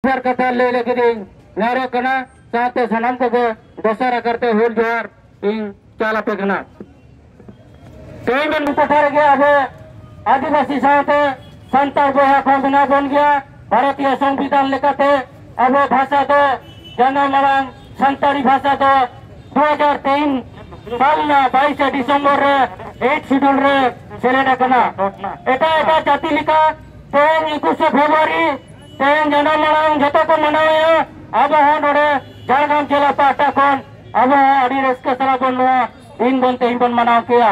kata lele giding ngaro kena saate sanam ko dosara karte hul johar ing cala pe kena temen buta thare gaya abe आदिवासी साथे संताल बोया कौमिना बन गया भारतीय संविधान लेकर अब भाषा तो जन्म संताली भाषा तो 2003 साल 22 डिसेंबर 8 शेड्यूल रे सेलेक्ट करना एटा एटा जाति लिखा तेन 21 फेब्रुआरी तेन जन्म जतो को मनावे अब हो नोडे झारग्राम जिला पाटा कोन अब अड़ी रस्के सला बन दिन बनते बन मनाव किया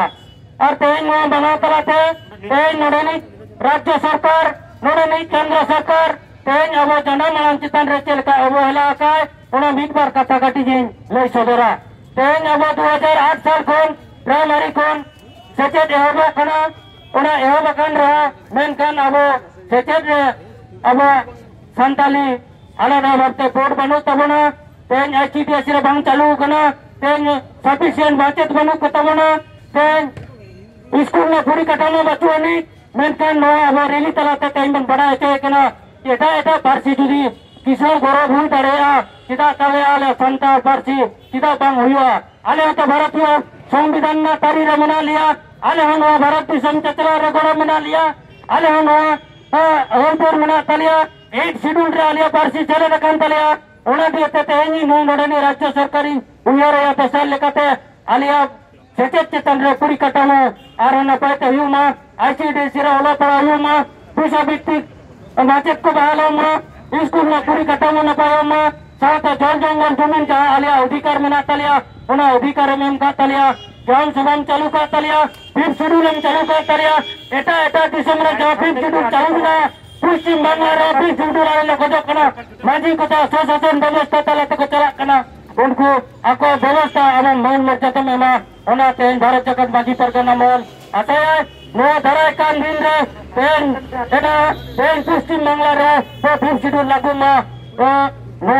और तेन बनाव कला थे तेन नोडे राज्य सरकार नोडे केंद्र सरकार तेन अब जन्म चितान रे चलका अवहेला काय उना मिक बार कथा काटी जिन लई सदरा तेन अब 2008 साल कोन प्राइमरी कोन सेचेट एहबा कना उना एहबा कन रहा मेनकान अब सेचेट रे अब संताली आलादा भारते बोर्ड बनो तबना तेन आईसीडीएस रे बांग चालू कना तेन सफिशिएंट बचत बनो कतबना तेन स्कूल में पूरी कटाना बचुआनी मेनकान नो अब रेली तलाते तेन बड़ा एचे कना एटा एटा पारसी जुदी किसान गौरव हुई तड़ेया चिदा तले आले संताल पारसी चिदा बांग हुआ आले तो भारतीय संविधान ना तारी रे मना लिया आले हन भारत दिसम चचरा रे गौरव मना लिया आले हन होलपुर मना तलिया 8 शेड्यूल रे आलिया पारसी चले रकन तलिया उना दिते तेनी नो नोडनी राज्य सरकारी उयारे या तसल लेकते आलिया सेचेत चेतन रे पूरी कटानो आरना पाते हुमा आईसीडीसी रे ओला पड़ा हुमा पुसा बिक्ति माचेत को बहालो मा स्कूल में पूरी कटानो न पायो मा साथ जल जंगल जमीन का आलिया अधिकार में ना तलिया उना अधिकार में का तलिया ग्राम सभा चालू का तलिया 5 शेड्यूल में चालू का तलिया एटा एटा दिसंबर जा 5 शेड्यूल चालू ना पश्चिम बंगाल रे 5 शेड्यूल आले को कना माजी को शासन व्यवस्था तले को चला कना उनको आको व्यवस्था अब मेन मर्यादा में मा उना तेन भारत जगत माजी परगना मोल आते नो धराय कान दिन रे तेन एटा तेन पश्चिम बंगाल रे 5 शेड्यूल लागू मा नो